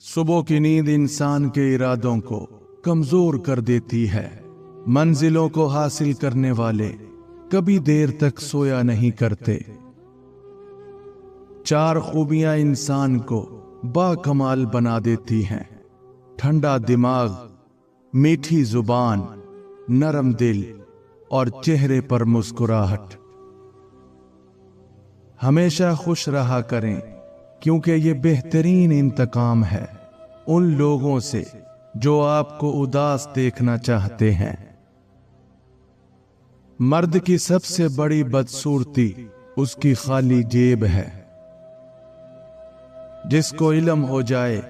सुबह की नींद इंसान के इरादों को कमजोर कर देती है। मंजिलों को हासिल करने वाले कभी देर तक सोया नहीं करते। चार खूबियां इंसान को बाकमाल बना देती हैं: ठंडा दिमाग, मीठी जुबान, नरम दिल और चेहरे पर मुस्कुराहट। हमेशा खुश रहा करें, क्योंकि ये बेहतरीन इंतकाम है उन लोगों से जो आपको उदास देखना चाहते हैं। मर्द की सबसे बड़ी बदसूरती उसकी खाली जेब है। जिसको इल्म हो जाए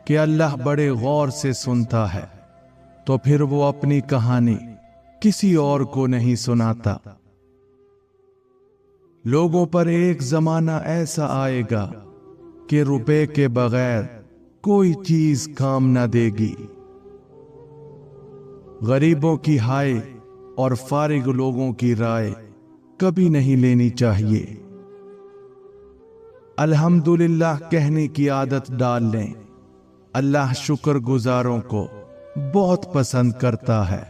कि अल्लाह बड़े गौर से सुनता है, तो फिर वो अपनी कहानी किसी और को नहीं सुनाता। लोगों पर एक जमाना ऐसा आएगा कि रुपए के बगैर कोई चीज काम न देगी। गरीबों की हाय और फारिग लोगों की राय कभी नहीं लेनी चाहिए। अल्हम्दुलिल्लाह कहने की आदत डाल लें। अल्लाह शुक्रगुजारों को बहुत पसंद करता है।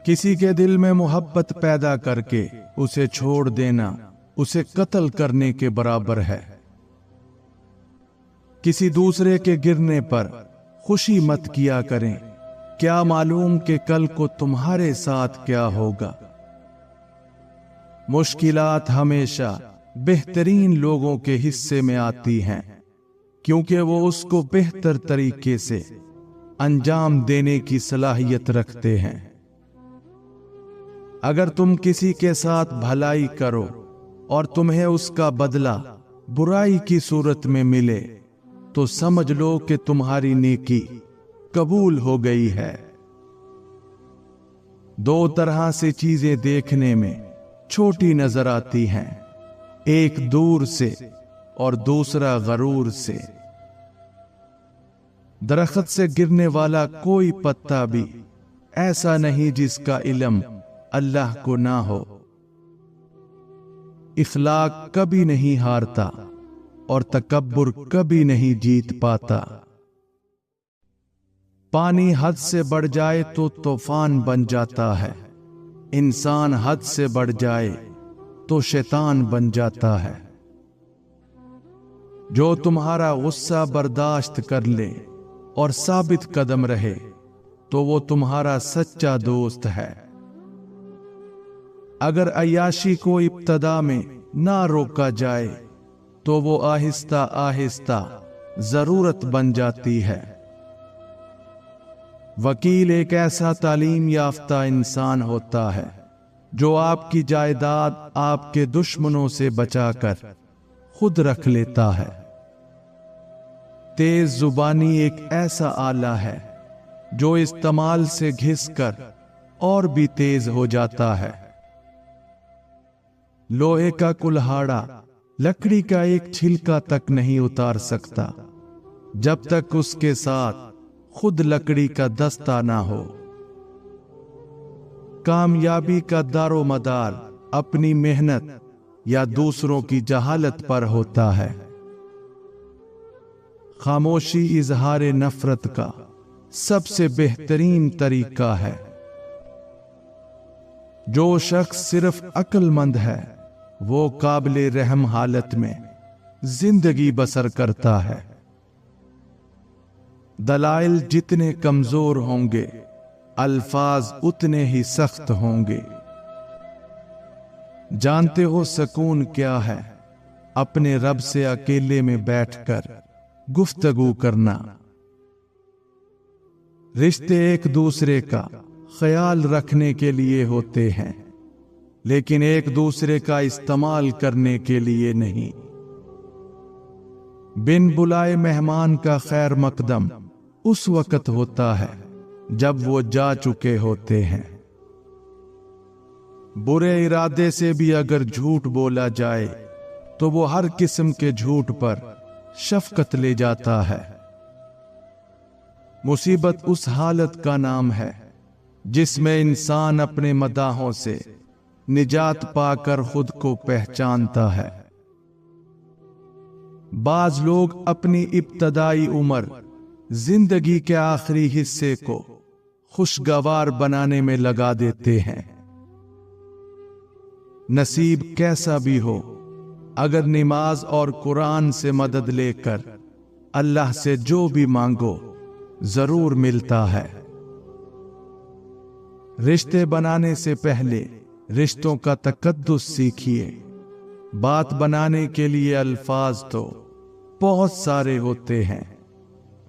किसी के दिल में मोहब्बत पैदा करके उसे छोड़ देना उसे कत्ल करने के बराबर है। किसी दूसरे के गिरने पर खुशी मत किया करें, क्या मालूम कि कल को तुम्हारे साथ क्या होगा। मुश्किलात हमेशा बेहतरीन लोगों के हिस्से में आती हैं, क्योंकि वो उसको बेहतर तरीके से अंजाम देने की सलाहियत रखते हैं। अगर तुम किसी के साथ भलाई करो और तुम्हें उसका बदला बुराई की सूरत में मिले, तो समझ लो कि तुम्हारी नेकी कबूल हो गई है। दो तरह से चीजें देखने में छोटी नजर आती हैं, एक दूर से और दूसरा गरूर से। दरख्त से गिरने वाला कोई पत्ता भी ऐसा नहीं जिसका इल्म अल्लाह को ना हो। इखलाक कभी नहीं हारता और तकब्बुर कभी नहीं जीत पाता। पानी हद से बढ़ जाए तो तूफान बन जाता है, इंसान हद से बढ़ जाए तो शैतान बन जाता है। जो तुम्हारा गुस्सा बर्दाश्त कर ले और साबित कदम रहे, तो वो तुम्हारा सच्चा दोस्त है। अगर अय्याशी को इब्तदा में ना रोका जाए, तो वो आहिस्ता आहिस्ता जरूरत बन जाती है। वकील एक ऐसा तालीम याफ्ता इंसान होता है जो आपकी जायदाद आपके दुश्मनों से बचाकर खुद रख लेता है। तेज जुबानी एक ऐसा आला है जो इस्तेमाल से घिसकर और भी तेज हो जाता है। लोहे का कुल्हाड़ा लकड़ी का एक छिलका तक नहीं उतार सकता जब तक उसके साथ खुद लकड़ी का दस्ता ना हो। कामयाबी का दारोमदार अपनी मेहनत या दूसरों की जहालत पर होता है। खामोशी इजहार नफरत का सबसे बेहतरीन तरीका है। जो शख्स सिर्फ अक्लमंद है, वो काबिले रहम हालत में जिंदगी बसर करता है। दलाइल जितने कमजोर होंगे, अल्फाज उतने ही सख्त होंगे। जानते हो सुकून क्या है? अपने रब से अकेले में बैठकर गुफ्तगू करना। रिश्ते एक दूसरे का ख्याल रखने के लिए होते हैं, लेकिन एक दूसरे का इस्तेमाल करने के लिए नहीं। बिन बुलाए मेहमान का खैर मकदम उस वक्त होता है जब वो जा चुके होते हैं। बुरे इरादे से भी अगर झूठ बोला जाए, तो वो हर किस्म के झूठ पर शफकत ले जाता है। मुसीबत उस हालत का नाम है जिसमें इंसान अपने मदाहों से निजात पाकर खुद को पहचानता है। बाज लोग अपनी इब्तदाई उम्र, जिंदगी के आखिरी हिस्से को खुशगवार बनाने में लगा देते हैं। नसीब कैसा भी हो, अगर नमाज और कुरान से मदद लेकर अल्लाह से जो भी मांगो जरूर मिलता है। रिश्ते बनाने से पहले रिश्तों का तकद्दुस सीखिए। बात बनाने के लिए अल्फाज तो बहुत सारे होते हैं,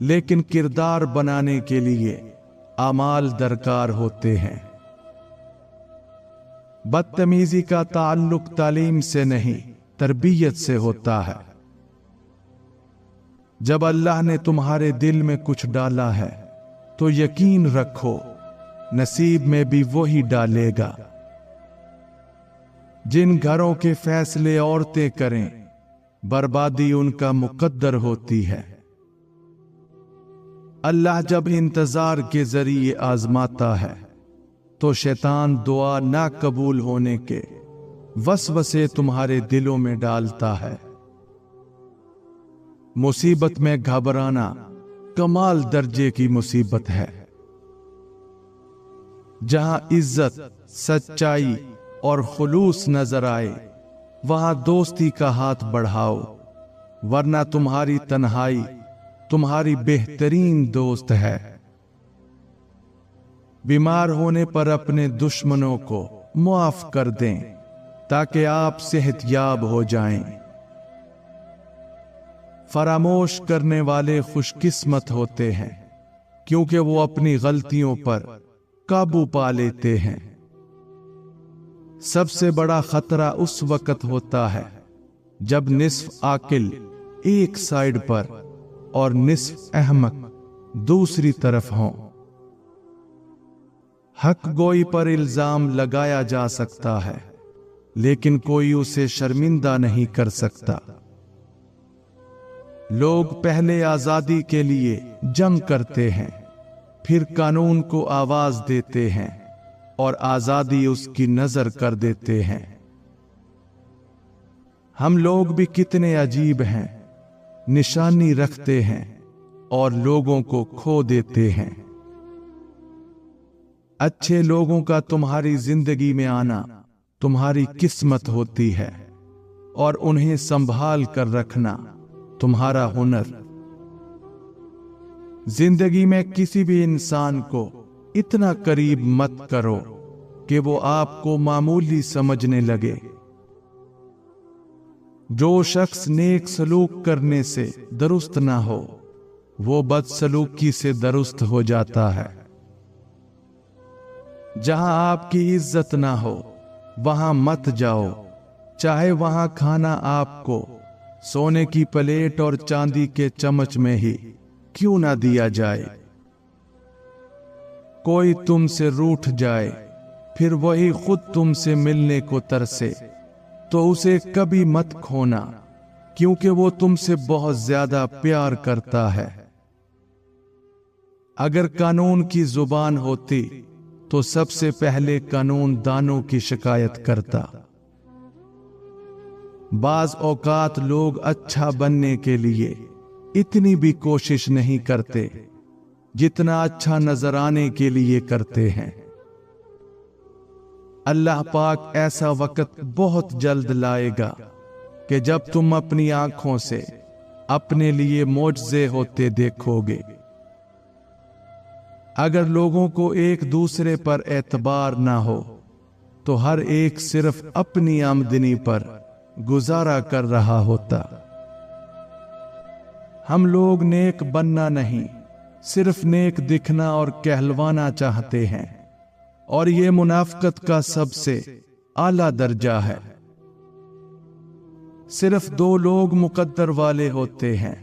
लेकिन किरदार बनाने के लिए अमाल दरकार होते हैं। बदतमीजी का ताल्लुक तालीम से नहीं, तरबियत से होता है। जब अल्लाह ने तुम्हारे दिल में कुछ डाला है तो यकीन रखो नसीब में भी वही डालेगा। जिन घरों के फैसले औरतें करें, बर्बादी उनका मुकद्दर होती है। अल्लाह जब इंतजार के जरिए आजमाता है तो शैतान दुआ ना कबूल होने के वसवसे तुम्हारे दिलों में डालता है। मुसीबत में घबराना कमाल दर्जे की मुसीबत है। जहां इज्जत, सच्चाई और खुलूस नजर आए वहां दोस्ती का हाथ बढ़ाओ, वरना तुम्हारी तन्हाई तुम्हारी बेहतरीन दोस्त है। बीमार होने पर अपने दुश्मनों को मुआफ कर दें ताकि आप सेहतयाब हो जाएं। फरामोश करने वाले खुशकिस्मत होते हैं क्योंकि वो अपनी गलतियों पर काबू पा लेते हैं। सबसे बड़ा खतरा उस वक्त होता है जब निस्फ आकिल एक साइड पर और निस्फ अहमक दूसरी तरफ हों। हक गोई पर इल्जाम लगाया जा सकता है, लेकिन कोई उसे शर्मिंदा नहीं कर सकता। लोग पहले आजादी के लिए जंग करते हैं, फिर कानून को आवाज देते हैं और आजादी उसकी नजर कर देते हैं। हम लोग भी कितने अजीब हैं, निशानी रखते हैं और लोगों को खो देते हैं। अच्छे लोगों का तुम्हारी जिंदगी में आना तुम्हारी किस्मत होती है और उन्हें संभाल कर रखना तुम्हारा हुनर। जिंदगी में किसी भी इंसान को इतना करीब मत करो कि वो आपको मामूली समझने लगे। जो शख्स नेक सलूक करने से दुरुस्त ना हो वो बदसलूकी से दुरुस्त हो जाता है। जहां आपकी इज्जत ना हो वहां मत जाओ, चाहे वहां खाना आपको सोने की प्लेट और चांदी के चम्मच में ही क्यों ना दिया जाए। कोई तुमसे रूठ जाए फिर वही खुद तुमसे मिलने को तरसे तो उसे कभी मत खोना, क्योंकि वो तुमसे बहुत ज्यादा प्यार करता है। अगर कानून की जुबान होती तो सबसे पहले कानून दानों की शिकायत करता। बाज औकात लोग अच्छा बनने के लिए इतनी भी कोशिश नहीं करते जितना अच्छा नजर आने के लिए करते हैं। अल्लाह पाक ऐसा वक्त बहुत जल्द लाएगा कि जब तुम अपनी आंखों से अपने लिए मोजज़े होते देखोगे। अगर लोगों को एक दूसरे पर एतबार ना हो तो हर एक सिर्फ अपनी आमदनी पर गुजारा कर रहा होता। हम लोग नेक बनना नहीं, सिर्फ नेक दिखना और कहलवाना चाहते हैं, और ये मुनाफिकत का सबसे आला दर्जा है। सिर्फ दो लोग मुकद्दर वाले होते हैं,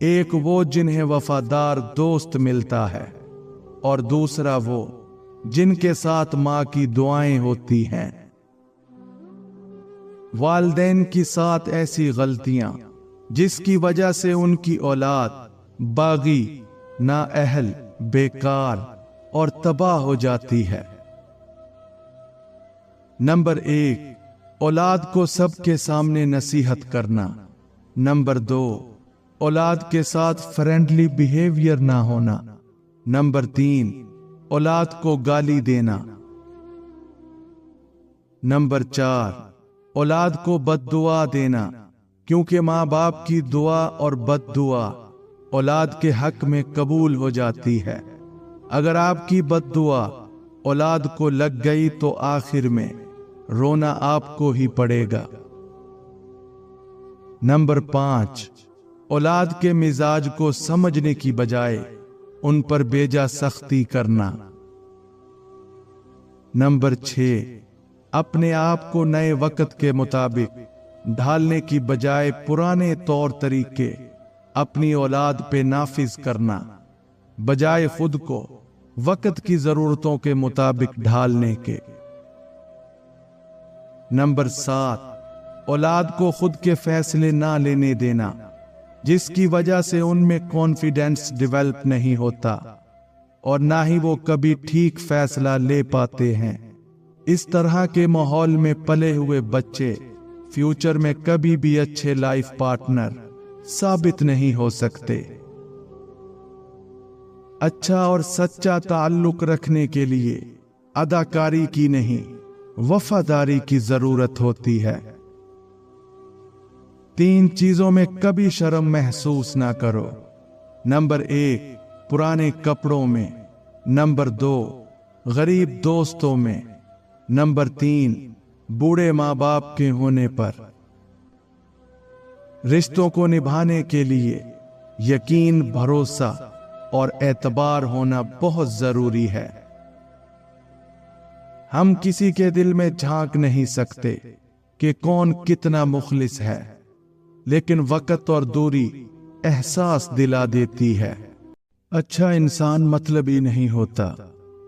एक वो जिन्हें वफादार दोस्त मिलता है और दूसरा वो जिनके साथ मां की दुआएं होती हैं। वालिदैन की 7 ऐसी गलतियां जिसकी वजह से उनकी औलाद बागी, नाअहल, बेकार और तबाह हो जाती है। नंबर 1, औलाद को सबके सामने नसीहत करना। नंबर 2, औलाद के साथ फ्रेंडली बिहेवियर ना होना। नंबर 3, औलाद को गाली देना। नंबर 4, औलाद को बद्दुआ देना, क्योंकि माँ बाप की दुआ और बद्दुआ औलाद के हक में कबूल हो जाती है। अगर आपकी बद्दुआ औलाद को लग गई तो आखिर में रोना आपको ही पड़ेगा। नंबर 5, औलाद के मिजाज को समझने की बजाय उन पर बेजा सख्ती करना। नंबर 6, अपने आप को नए वक्त के मुताबिक ढालने की बजाय पुराने तौर तरीके अपनी औलाद पे नाफिज करना, बजाय खुद को वक्त की जरूरतों के मुताबिक ढालने के। नंबर 7, औलाद को खुद के फैसले ना लेने देना, जिसकी वजह से उनमें कॉन्फिडेंस डेवलप नहीं होता और ना ही वो कभी ठीक फैसला ले पाते हैं। इस तरह के माहौल में पले हुए बच्चे फ्यूचर में कभी भी अच्छे लाइफ पार्टनर साबित नहीं हो सकते। अच्छा और सच्चा ताल्लुक रखने के लिए अदाकारी की नहीं, वफादारी की जरूरत होती है। 3 चीजों में कभी शर्म महसूस ना करो। नंबर 1, पुराने कपड़ों में। नंबर 2, गरीब दोस्तों में। नंबर 3, बूढ़े माँ बाप के होने पर। रिश्तों को निभाने के लिए यकीन, भरोसा और एतबार होना बहुत जरूरी है। हम किसी के दिल में झांक नहीं सकते कि कौन कितना मुखलिस है, लेकिन वक्त और दूरी एहसास दिला देती है। अच्छा इंसान मतलबी नहीं होता,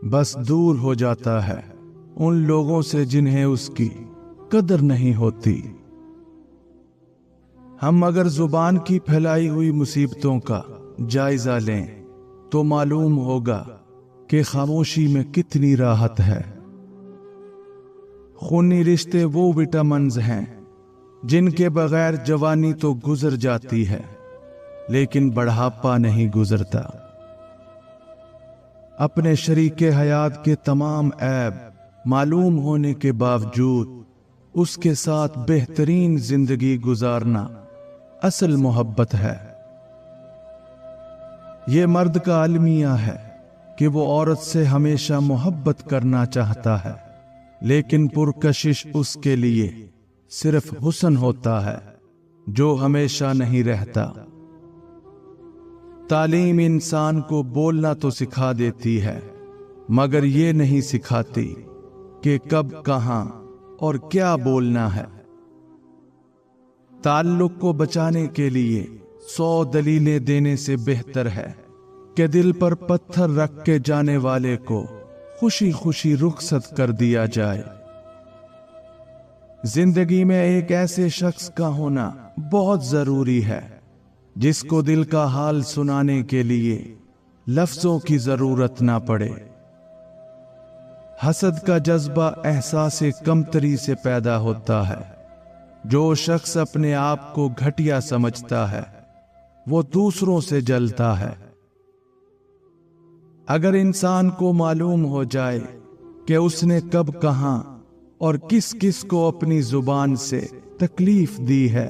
बस दूर हो जाता है उन लोगों से जिन्हें उसकी कदर नहीं होती। हम अगर जुबान की फैलाई हुई मुसीबतों का जायजा लें तो मालूम होगा कि खामोशी में कितनी राहत है। खूनी रिश्ते वो विटामिन्स हैं जिनके बगैर जवानी तो गुजर जाती है, लेकिन बढ़ापा नहीं गुजरता। अपने शरीके हयात के तमाम ऐब मालूम होने के बावजूद उसके साथ बेहतरीन जिंदगी गुजारना असल मोहब्बत है। ये मर्द का अलमिया है कि वो औरत से हमेशा मोहब्बत करना चाहता है, लेकिन पुरकशिश उसके लिए सिर्फ हुस्न होता है जो हमेशा नहीं रहता। तालीम इंसान को बोलना तो सिखा देती है, मगर ये नहीं सिखाती कि कब, कहां और क्या बोलना है। ताल्लुक को बचाने के लिए 100 दलीलें देने से बेहतर है कि दिल पर पत्थर रख के जाने वाले को खुशी खुशी रुखसत कर दिया जाए। जिंदगी में एक ऐसे शख्स का होना बहुत जरूरी है जिसको दिल का हाल सुनाने के लिए लफ्जों की जरूरत ना पड़े। हसद का जज्बा एहसास कमतरी से पैदा होता है। जो शख्स अपने आप को घटिया समझता है वो दूसरों से जलता है। अगर इंसान को मालूम हो जाए कि उसने कब, कहां और किस किस को अपनी जुबान से तकलीफ दी है,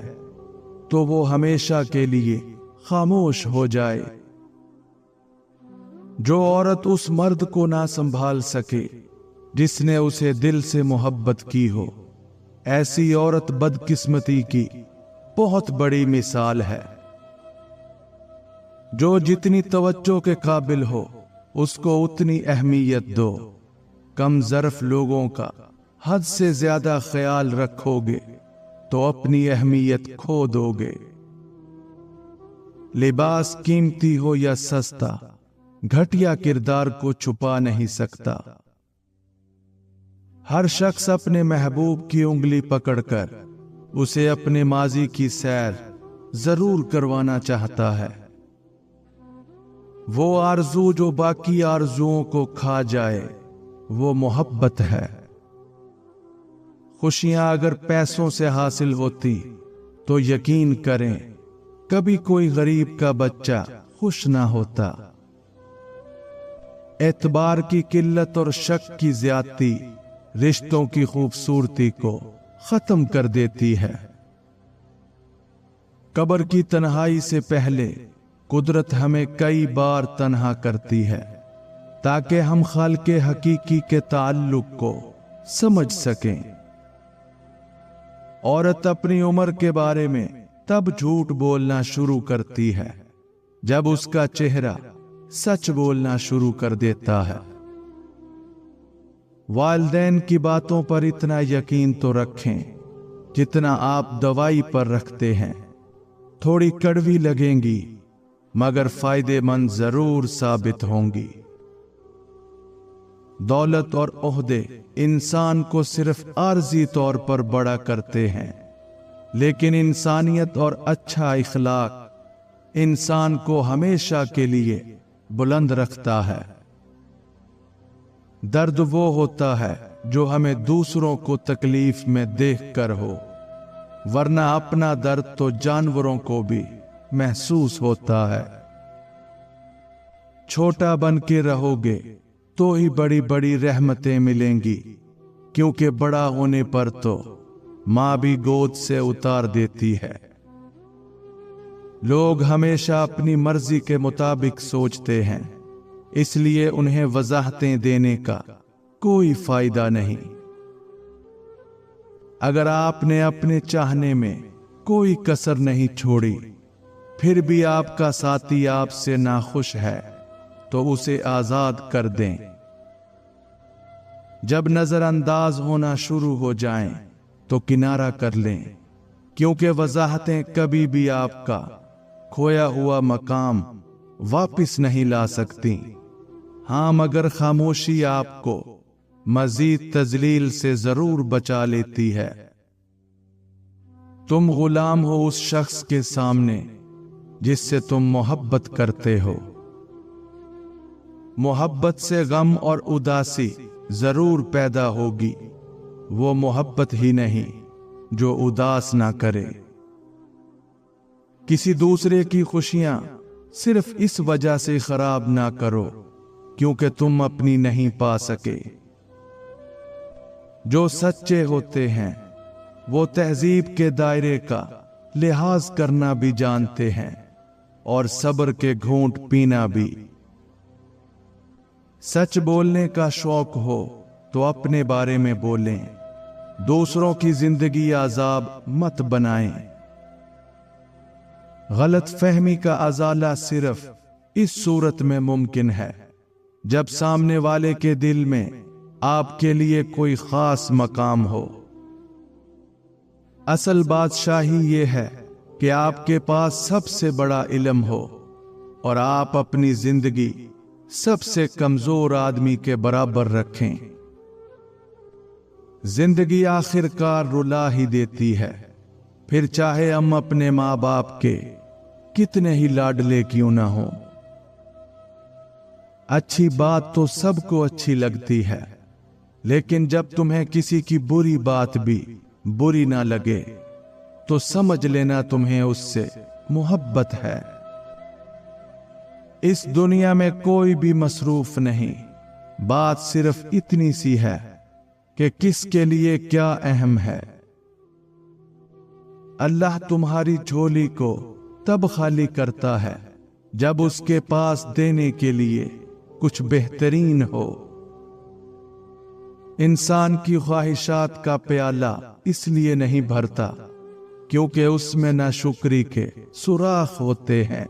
तो वो हमेशा के लिए खामोश हो जाए। जो औरत उस मर्द को ना संभाल सके जिसने उसे दिल से मोहब्बत की हो, ऐसी औरत बदकिस्मती की बहुत बड़ी मिसाल है। जो जितनी तवज्जो के काबिल हो उसको उतनी अहमियत दो। कम ज़र्फ लोगों का हद से ज्यादा ख्याल रखोगे तो अपनी अहमियत खो दोगे। लिबास कीमती हो या सस्ता, घटिया किरदार को छुपा नहीं सकता। हर शख्स अपने महबूब की उंगली पकड़कर उसे अपने माजी की सैर जरूर करवाना चाहता है। वो आरज़ू जो बाकी आरज़ुओं को खा जाए वो मोहब्बत है। खुशियां अगर पैसों से हासिल होती तो यकीन करें कभी कोई गरीब का बच्चा खुश ना होता। एतबार की किल्लत और शक की ज्यादती रिश्तों की खूबसूरती को खत्म कर देती है। कब्र की तन्हाई से पहले कुदरत हमें कई बार तन्हा करती है ताकि हम खालिक़े हकीकी के ताल्लुक को समझ सकें। औरत अपनी उम्र के बारे में तब झूठ बोलना शुरू करती है जब उसका चेहरा सच बोलना शुरू कर देता है। वालिदैन की बातों पर इतना यकीन तो रखें जितना आप दवाई पर रखते हैं। थोड़ी कड़वी लगेंगी मगर फायदेमंद जरूर साबित होंगी। दौलत और ओहदे इंसान को सिर्फ आर्जी तौर पर बड़ा करते हैं, लेकिन इंसानियत और अच्छा इखलाक इंसान को हमेशा के लिए बुलंद रखता है। दर्द वो होता है जो हमें दूसरों को तकलीफ में देखकर हो, वरना अपना दर्द तो जानवरों को भी महसूस होता है। छोटा बन के रहोगे तो ही बड़ी बड़ी रहमतें मिलेंगी, क्योंकि बड़ा होने पर तो मां भी गोद से उतार देती है। लोग हमेशा अपनी मर्जी के मुताबिक सोचते हैं, इसलिए उन्हें वजाहतें देने का कोई फायदा नहीं। अगर आपने अपने चाहने में कोई कसर नहीं छोड़ी, फिर भी आपका साथी आपसे नाखुश है तो उसे आजाद कर दें। जब नजरअंदाज होना शुरू हो जाएं तो किनारा कर लें, क्योंकि वजाहतें कभी भी आपका खोया हुआ मकाम वापस नहीं ला सकती। हाँ, मगर खामोशी आपको मजीद तजलील से जरूर बचा लेती है। तुम गुलाम हो उस शख्स के सामने जिससे तुम मोहब्बत करते हो। मोहब्बत से गम और उदासी जरूर पैदा होगी, वो मोहब्बत ही नहीं जो उदास ना करे। किसी दूसरे की खुशियां सिर्फ इस वजह से खराब ना करो क्योंकि तुम अपनी नहीं पा सके। जो सच्चे होते हैं वो तहजीब के दायरे का लिहाज करना भी जानते हैं और सब्र के घूंट पीना भी। सच बोलने का शौक हो तो अपने बारे में बोलें, दूसरों की जिंदगी आजाब मत बनाएं। गलत फहमी का अजाला सिर्फ इस सूरत में मुमकिन है जब सामने वाले के दिल में आपके लिए कोई खास मकाम हो। असल बादशाही ये है कि आपके पास सबसे बड़ा इल्म हो और आप अपनी जिंदगी सबसे कमजोर आदमी के बराबर रखें। जिंदगी आखिरकार रुला ही देती है, फिर चाहे हम अपने माँ बाप के कितने ही लाडले क्यों ना हो। अच्छी बात तो सबको अच्छी लगती है, लेकिन जब तुम्हें किसी की बुरी बात भी बुरी ना लगे तो समझ लेना तुम्हें उससे मोहब्बत है। इस दुनिया में कोई भी मसरूफ नहीं, बात सिर्फ इतनी सी है कि किसके लिए क्या अहम है। अल्लाह तुम्हारी झोली को तब खाली करता है जब उसके पास देने के लिए कुछ बेहतरीन हो। इंसान की ख्वाहिशात का प्याला इसलिए नहीं भरता क्योंकि उसमें नाशुक्री के सुराख होते हैं।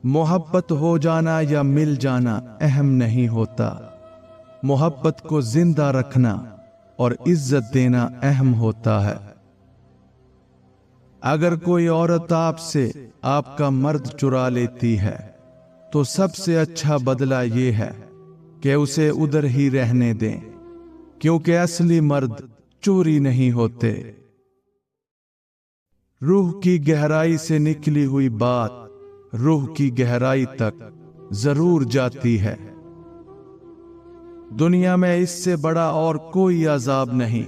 मोहब्बत हो जाना या मिल जाना अहम नहीं होता, मोहब्बत को जिंदा रखना और इज्जत देना अहम होता है। अगर कोई औरत आपसे आपका मर्द चुरा लेती है तो सबसे अच्छा बदला यह है कि उसे उधर ही रहने दें, क्योंकि असली मर्द चोरी नहीं होते। रूह की गहराई से निकली हुई बात रूह की गहराई तक जरूर जाती है। दुनिया में इससे बड़ा और कोई अजाब नहीं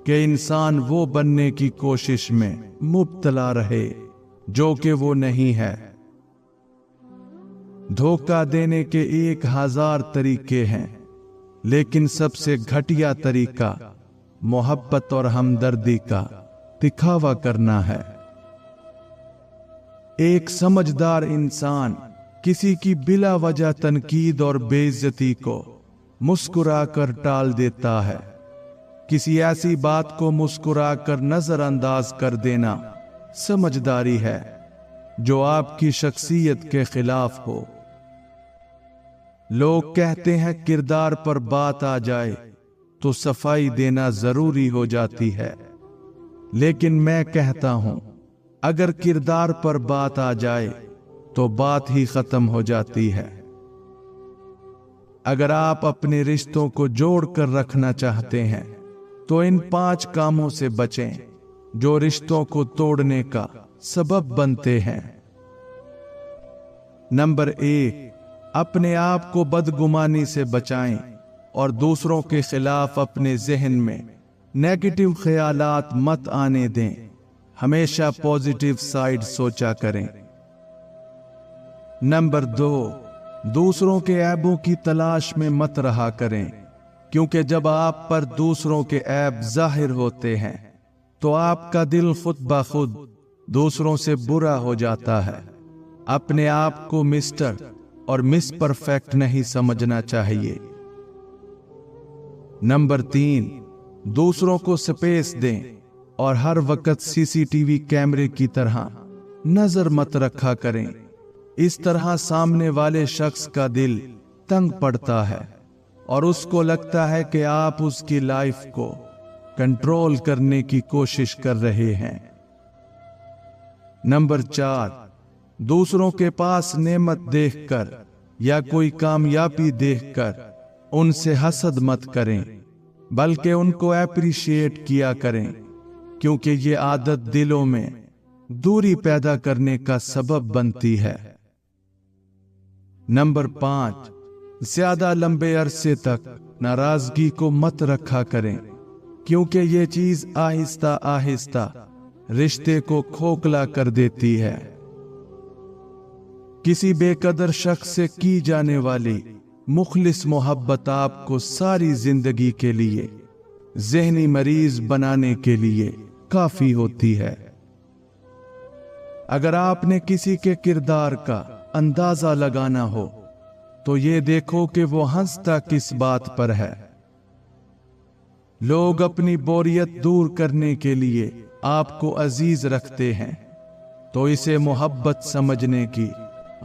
कि इंसान वो बनने की कोशिश में मुब्तला रहे जो कि वो नहीं है। धोखा देने के 1000 तरीके हैं, लेकिन सबसे घटिया तरीका मोहब्बत और हमदर्दी का दिखावा करना है। एक समझदार इंसान किसी की बिला वजह तनकीद और बेइज्जती को मुस्कुराकर टाल देता है। किसी ऐसी बात को मुस्कुराकर नजरअंदाज कर देना समझदारी है जो आपकी शख्सियत के खिलाफ हो। लोग कहते हैं किरदार पर बात आ जाए तो सफाई देना जरूरी हो जाती है, लेकिन मैं कहता हूं अगर किरदार पर बात आ जाए तो बात ही खत्म हो जाती है। अगर आप अपने रिश्तों को जोड़कर रखना चाहते हैं तो इन 5 कामों से बचें जो रिश्तों को तोड़ने का सबब बनते हैं। नंबर 1, अपने आप को बदगुमानी से बचाएं और दूसरों के खिलाफ अपने जहन में नेगेटिव ख्यालात मत आने दें। हमेशा पॉजिटिव साइड सोचा करें। नंबर 2, दूसरों के ऐबों की तलाश में मत रहा करें, क्योंकि जब आप पर दूसरों के ऐब जाहिर होते हैं तो आपका दिल खुद ब खुद दूसरों से बुरा हो जाता है। अपने आप को मिस्टर और मिस परफेक्ट नहीं समझना चाहिए। नंबर 3, दूसरों को स्पेस दें और हर वक्त सीसीटीवी कैमरे की तरह नजर मत रखा करें। इस तरह सामने वाले शख्स का दिल तंग पड़ता है और उसको लगता है कि आप उसकी लाइफ को कंट्रोल करने की कोशिश कर रहे हैं। नंबर 4, दूसरों के पास नेमत देखकर या कोई कामयाबी देखकर उनसे हसद मत करें, बल्कि उनको एप्रिशिएट किया करें, क्योंकि ये आदत दिलों में दूरी पैदा करने का सबब बनती है। नंबर 5, ज्यादा लंबे अरसे तक नाराजगी को मत रखा करें, क्योंकि ये चीज आहिस्ता आहिस्ता रिश्ते को खोखला कर देती है। किसी बेकदर शख्स से की जाने वाली मुखलिस मोहब्बत आपको सारी जिंदगी के लिए ज़हनी मरीज बनाने के लिए काफी होती है। अगर आपने किसी के किरदार का अंदाजा लगाना हो तो ये देखो कि वो हंसता किस बात पर है। लोग अपनी बोरियत दूर करने के लिए आपको अजीज रखते हैं, तो इसे मोहब्बत समझने की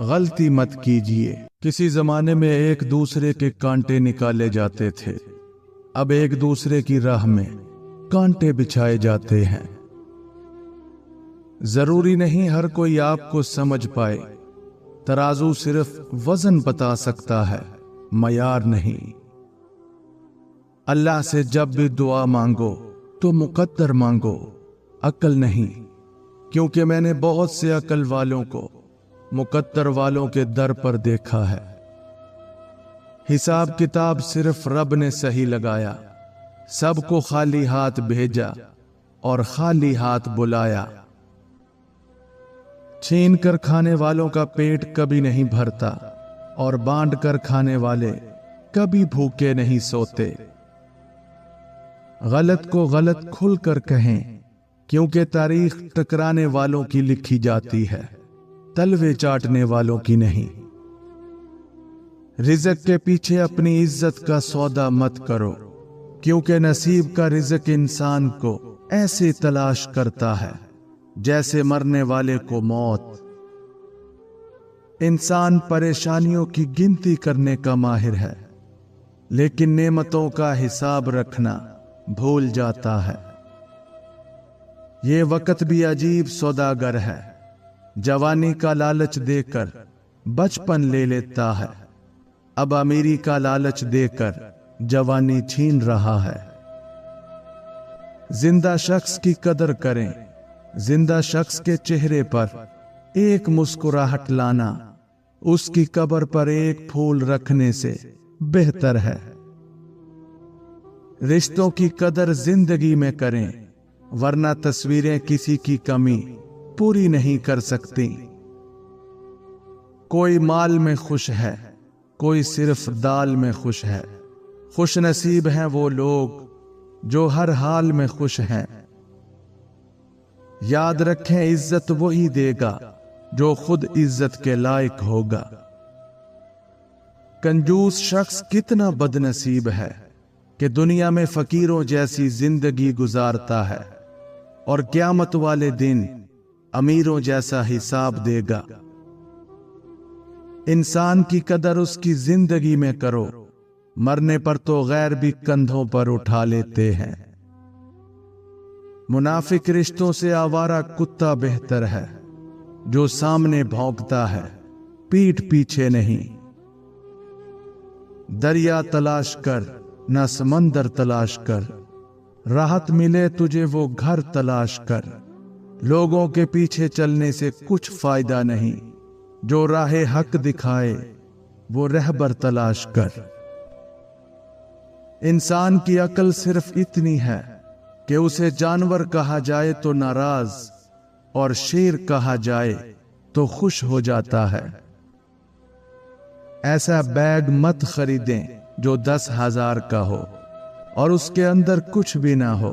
गलती मत कीजिए। किसी जमाने में एक दूसरे के कांटे निकाले जाते थे, अब एक दूसरे की राह में कांटे बिछाए जाते हैं। जरूरी नहीं हर कोई आपको समझ पाए। तराजू सिर्फ वजन बता सकता है, मयार नहीं। अल्लाह से जब भी दुआ मांगो तो मुकद्दर मांगो, अक्ल नहीं, क्योंकि मैंने बहुत से अक्ल वालों को मुकद्दर वालों के दर पर देखा है। हिसाब किताब सिर्फ रब ने सही लगाया, सबको खाली हाथ भेजा और खाली हाथ बुलाया। छीन कर खाने वालों का पेट कभी नहीं भरता और बांट कर खाने वाले कभी भूखे नहीं सोते। गलत को गलत खुलकर कहें, क्योंकि तारीख टकराने वालों की लिखी जाती है, तलवे चाटने वालों की नहीं। रिज़्क के पीछे अपनी इज्जत का सौदा मत करो, क्योंकि नसीब का रिज़्क इंसान को ऐसे तलाश करता है जैसे मरने वाले को मौत। इंसान परेशानियों की गिनती करने का माहिर है, लेकिन नेमतों का हिसाब रखना भूल जाता है। ये वक्त भी अजीब सौदागर है, जवानी का लालच देकर बचपन ले लेता है, अब अमीरी का लालच देकर जवानी छीन रहा है। जिंदा शख्स की कदर करें, जिंदा शख्स के चेहरे पर एक मुस्कुराहट लाना उसकी कब्र पर एक फूल रखने से बेहतर है। रिश्तों की कदर जिंदगी में करें, वरना तस्वीरें किसी की कमी पूरी नहीं कर सकती। कोई माल में खुश है, कोई सिर्फ दाल में खुश है। खुश नसीब हैं वो लोग जो हर हाल में खुश हैं। याद रखें, इज्जत वही देगा जो खुद इज्जत के लायक होगा। कंजूस शख्स कितना बदनसीब है कि दुनिया में फकीरों जैसी जिंदगी गुजारता है और क़यामत वाले दिन अमीरों जैसा हिसाब देगा। इंसान की कदर उसकी जिंदगी में करो, मरने पर तो गैर भी कंधों पर उठा लेते हैं। मुनाफिक रिश्तों से आवारा कुत्ता बेहतर है जो सामने भौंकता है, पीठ पीछे नहीं। दरिया तलाश कर न समंदर तलाश कर, राहत मिले तुझे वो घर तलाश कर। लोगों के पीछे चलने से कुछ फायदा नहीं, जो राहे हक दिखाए वो रहबर तलाश कर। इंसान की अकल सिर्फ इतनी है कि उसे जानवर कहा जाए तो नाराज और शेर कहा जाए तो खुश हो जाता है। ऐसा बैग मत खरीदें जो 10,000 का हो और उसके अंदर कुछ भी ना हो।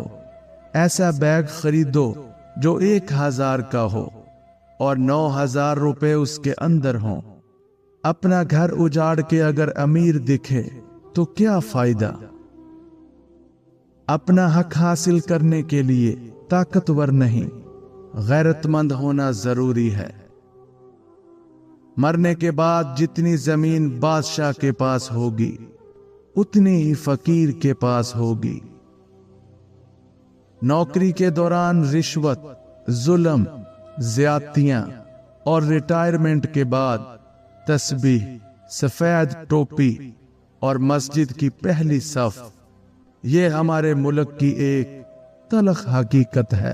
ऐसा बैग खरीदो जो 1,000 का हो और 9,000 रुपए उसके अंदर हों। अपना घर उजाड़ के अगर अमीर दिखे तो क्या फायदा। अपना हक हासिल करने के लिए ताकतवर नहीं, गैरतमंद होना जरूरी है। मरने के बाद जितनी जमीन बादशाह के पास होगी उतनी ही फकीर के पास होगी। नौकरी के दौरान रिश्वत, जुल्म, ज्यादतियां और रिटायरमेंट के बाद तस्बीह, सफेद टोपी और मस्जिद की पहली सफ, ये हमारे मुल्क की एक तलख हकीकत है।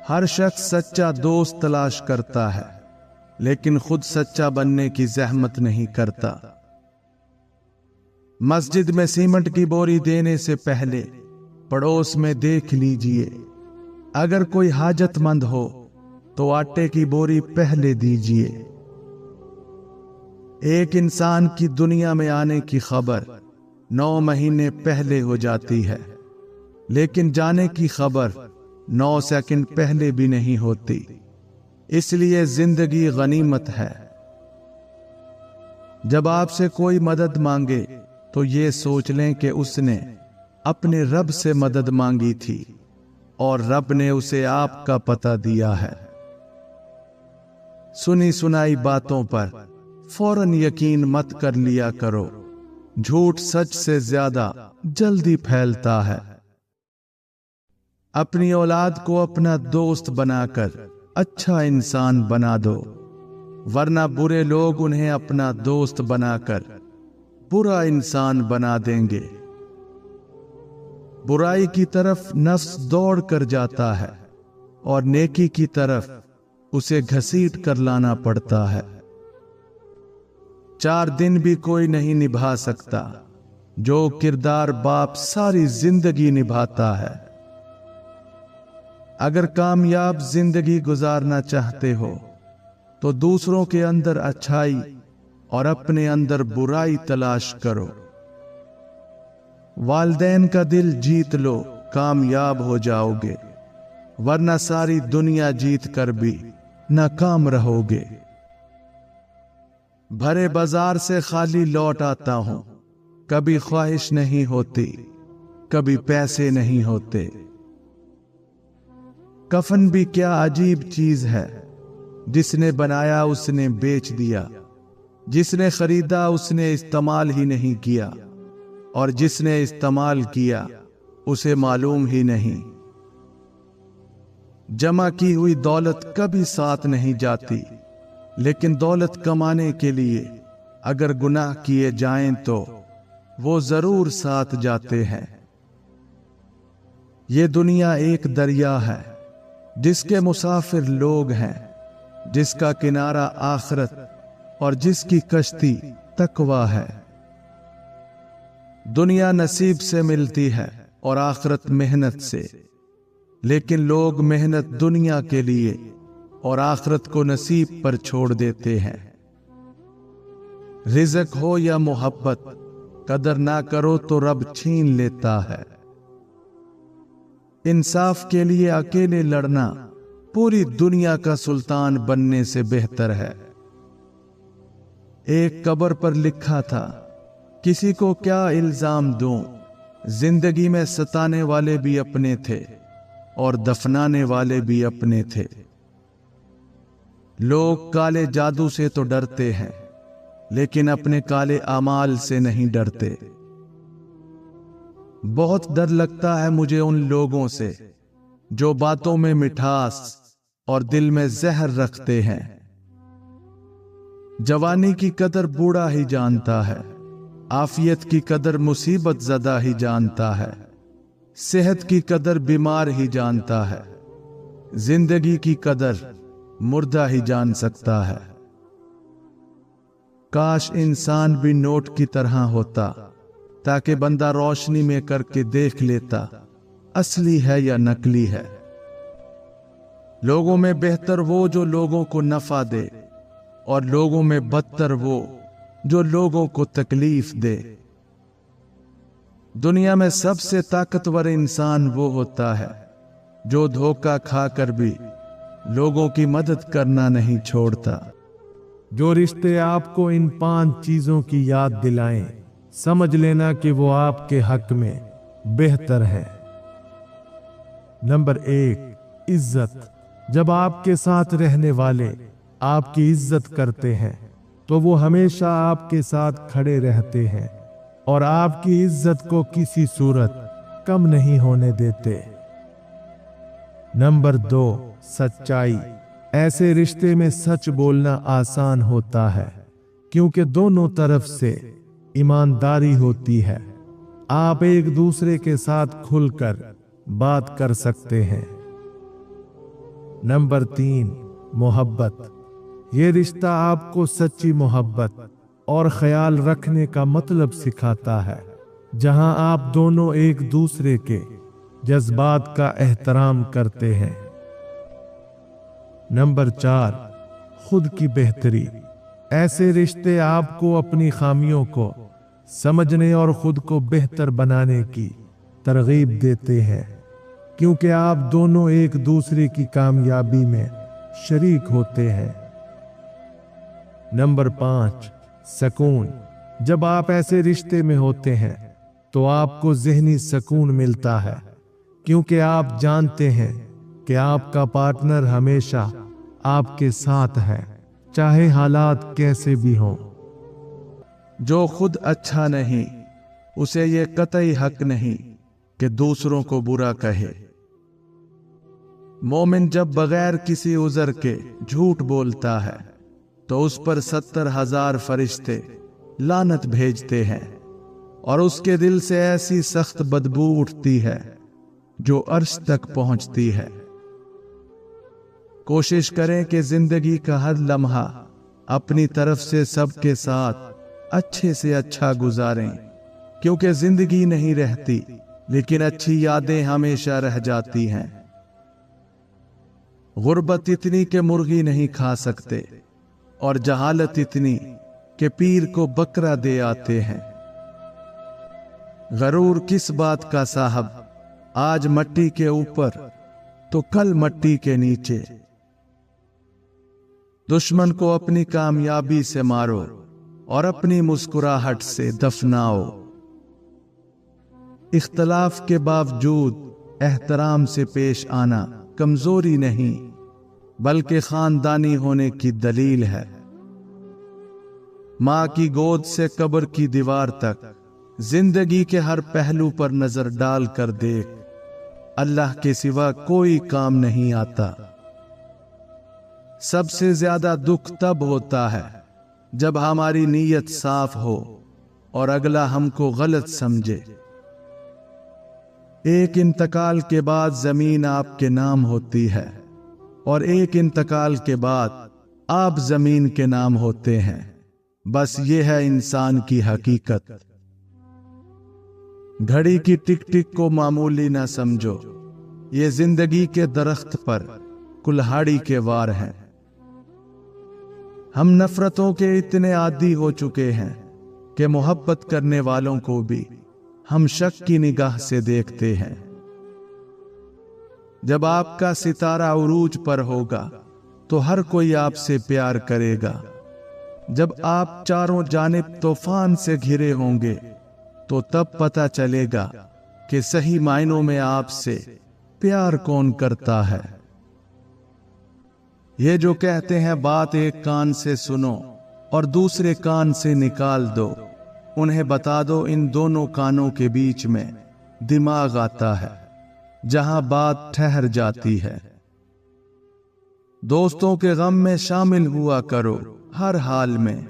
हर शख्स सच्चा दोस्त तलाश करता है लेकिन खुद सच्चा बनने की जहमत नहीं करता। मस्जिद में सीमेंट की बोरी देने से पहले पड़ोस में देख लीजिए, अगर कोई हाजतमंद हो तो आटे की बोरी पहले दीजिए। एक इंसान की दुनिया में आने की खबर 9 महीने पहले हो जाती है, लेकिन जाने की खबर 9 सेकंड पहले भी नहीं होती। इसलिए जिंदगी गनीमत है। जब आपसे कोई मदद मांगे तो ये सोच लें कि उसने अपने रब से मदद मांगी थी और रब ने उसे आपका पता दिया है। सुनी सुनाई बातों पर फौरन यकीन मत कर लिया करो, झूठ सच से ज्यादा जल्दी फैलता है। अपनी औलाद को अपना दोस्त बनाकर अच्छा इंसान बना दो, वरना बुरे लोग उन्हें अपना दोस्त बनाकर बुरा इंसान बना देंगे। बुराई की तरफ नफ्स दौड़ कर जाता है और नेकी की तरफ उसे घसीट कर लाना पड़ता है। 4 दिन भी कोई नहीं निभा सकता जो किरदार बाप सारी जिंदगी निभाता है। अगर कामयाब जिंदगी गुजारना चाहते हो तो दूसरों के अंदर अच्छाई और अपने अंदर बुराई तलाश करो। वालिदैन का दिल जीत लो, कामयाब हो जाओगे, वरना सारी दुनिया जीत कर भी नाकाम रहोगे। भरे बाजार से खाली लौट आता हूं, कभी ख्वाहिश नहीं होती, कभी पैसे नहीं होते। कफन भी क्या अजीब चीज है, जिसने बनाया उसने बेच दिया, जिसने खरीदा उसने इस्तेमाल ही नहीं किया और जिसने इस्तेमाल किया उसे मालूम ही नहीं। जमा की हुई दौलत कभी साथ नहीं जाती, लेकिन दौलत कमाने के लिए अगर गुनाह किए जाएं तो वो जरूर साथ जाते हैं। ये दुनिया एक दरिया है जिसके मुसाफिर लोग हैं, जिसका किनारा आखिरत और जिसकी कश्ती तकवा है। दुनिया नसीब से मिलती है और आखिरत मेहनत से। लेकिन लोग मेहनत दुनिया के लिए और आखिरत को नसीब पर छोड़ देते हैं। रिज़्क हो या मोहब्बत, कदर ना करो तो रब छीन लेता है। इंसाफ के लिए अकेले लड़ना पूरी दुनिया का सुल्तान बनने से बेहतर है। एक कब्र पर लिखा था, किसी को क्या इल्जाम दूं, जिंदगी में सताने वाले भी अपने थे और दफनाने वाले भी अपने थे। लोग काले जादू से तो डरते हैं, लेकिन अपने काले अमाल से नहीं डरते। बहुत डर लगता है मुझे उन लोगों से जो बातों में मिठास और दिल में जहर रखते हैं। जवानी की कदर बूढ़ा ही जानता है, आफियत की कदर मुसीबत ज़दा ही जानता है, सेहत की कदर बीमार ही जानता है, जिंदगी की कदर मुर्दा ही जान सकता है। काश इंसान भी नोट की तरह होता, ताकि बंदा रोशनी में करके देख लेता असली है या नकली है। लोगों में बेहतर वो जो लोगों को नफा दे, और लोगों में बदतर वो जो लोगों को तकलीफ दे। दुनिया में सबसे ताकतवर इंसान वो होता है जो धोखा खाकर भी लोगों की मदद करना नहीं छोड़ता। जो रिश्ते आपको इन 5 चीजों की याद दिलाएं, समझ लेना कि वो आपके हक में बेहतर है। नंबर 1, इज्जत। जब आपके साथ रहने वाले आपकी इज्जत करते हैं तो वो हमेशा आपके साथ खड़े रहते हैं और आपकी इज्जत को किसी सूरत कम नहीं होने देते। नंबर 2, सच्चाई। ऐसे रिश्ते में सच बोलना आसान होता है क्योंकि दोनों तरफ से ईमानदारी होती है। आप एक दूसरे के साथ खुलकर बात कर सकते हैं। नंबर 3, मोहब्बत। ये रिश्ता आपको सच्ची मोहब्बत और ख्याल रखने का मतलब सिखाता है, जहां आप दोनों एक दूसरे के जज्बात का एहतराम करते हैं। नंबर 4, खुद की बेहतरी। ऐसे रिश्ते आपको अपनी खामियों को समझने और खुद को बेहतर बनाने की तरगीब देते हैं, क्योंकि आप दोनों एक दूसरे की कामयाबी में शरीक होते हैं। नंबर 5, सुकून। जब आप ऐसे रिश्ते में होते हैं तो आपको ज़हनी सुकून मिलता है, क्योंकि आप जानते हैं कि आपका पार्टनर हमेशा आपके साथ है, चाहे हालात कैसे भी हों। जो खुद अच्छा नहीं, उसे ये कतई हक नहीं कि दूसरों को बुरा कहे। मोमिन जब बगैर किसी उज़र के झूठ बोलता है तो उस पर 70,000 फरिश्ते लानत भेजते हैं और उसके दिल से ऐसी सख्त बदबू उठती है जो अर्श तक पहुंचती है। कोशिश करें कि जिंदगी का हर लम्हा अपनी तरफ से सबके साथ अच्छे से अच्छा गुजारें, क्योंकि जिंदगी नहीं रहती लेकिन अच्छी यादें हमेशा रह जाती हैं। गुर्बत इतनी कि मुर्गी नहीं खा सकते और जहालत इतनी कि पीर को बकरा दे आते हैं। गरूर किस बात का साहब, आज मट्टी के ऊपर तो कल मट्टी के नीचे। दुश्मन को अपनी कामयाबी से मारो और अपनी मुस्कुराहट से दफनाओ। इख्तलाफ के बावजूद एहतराम से पेश आना कमजोरी नहीं बल्कि खानदानी होने की दलील है। मां की गोद से कब्र की दीवार तक जिंदगी के हर पहलू पर नजर डाल कर देख, अल्लाह के सिवा कोई काम नहीं आता। सबसे ज्यादा दुख तब होता है जब हमारी नीयत साफ हो और अगला हमको गलत समझे। एक इंतकाल के बाद जमीन आपके नाम होती है और एक इंतकाल के बाद आप जमीन के नाम होते हैं। बस ये है इंसान की हकीकत। घड़ी की टिक टिक को मामूली ना समझो, ये जिंदगी के दरख्त पर कुल्हाड़ी के वार हैं। हम नफरतों के इतने आदी हो चुके हैं कि मोहब्बत करने वालों को भी हम शक की निगाह से देखते हैं। जब आपका सितारा उरूज पर होगा तो हर कोई आपसे प्यार करेगा। जब आप चारों जानिब तूफान से घिरे होंगे तो तब पता चलेगा कि सही मायनों में आपसे प्यार कौन करता है। ये जो कहते हैं बात एक कान से सुनो और दूसरे कान से निकाल दो, उन्हें बता दो इन दोनों कानों के बीच में दिमाग आता है, जहां बात ठहर जाती है। दोस्तों के गम में शामिल हुआ करो हर हाल में,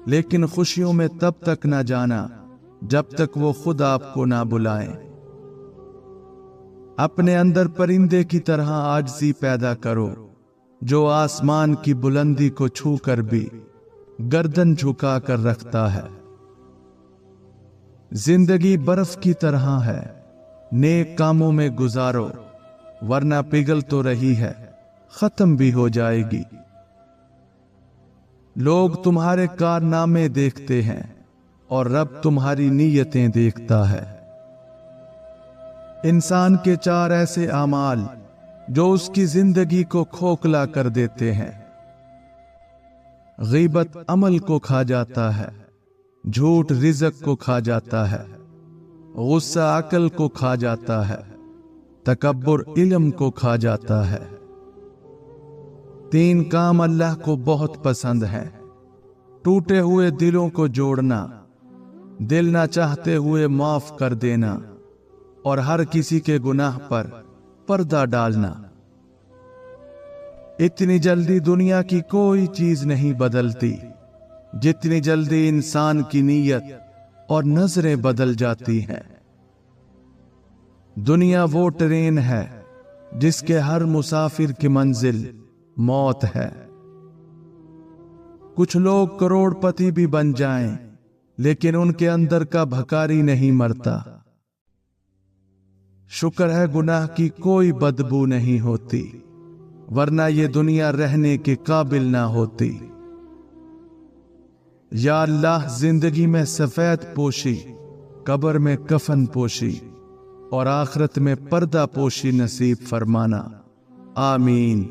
लेकिन खुशियों में तब तक ना जाना जब तक वो खुद आपको ना बुलाएं। अपने अंदर परिंदे की तरह आजिज़ी पैदा करो, जो आसमान की बुलंदी को छूकर भी गर्दन झुका कर रखता है। जिंदगी बर्फ की तरह है, नेक कामों में गुजारो, वरना पिघल तो रही है, खत्म भी हो जाएगी। लोग तुम्हारे कारनामे देखते हैं और रब तुम्हारी नीयतें देखता है। इंसान के 4 ऐसे आमाल जो उसकी जिंदगी को खोखला कर देते हैं। गीबत अमल को खा जाता है, झूठ रिज़्क को खा जाता है, गुस्सा अकल को खा जाता है, तकब्बुर इल्म को खा जाता है। 3 काम अल्लाह को बहुत पसंद है: टूटे हुए दिलों को जोड़ना, दिल ना चाहते हुए माफ कर देना और हर किसी के गुनाह पर पर्दा डालना। इतनी जल्दी दुनिया की कोई चीज नहीं बदलती जितनी जल्दी इंसान की नीयत और नजरें बदल जाती हैं। दुनिया वो ट्रेन है जिसके हर मुसाफिर की मंजिल मौत है। कुछ लोग करोड़पति भी बन जाएं, लेकिन उनके अंदर का भकारी नहीं मरता। शुक्र है गुनाह की कोई बदबू नहीं होती, वरना ये दुनिया रहने के काबिल ना होती। या अल्लाह, जिंदगी में सफेद पोशी, कब्र में कफन पोशी और आखिरत में पर्दा पोशी नसीब फरमाना। आमीन।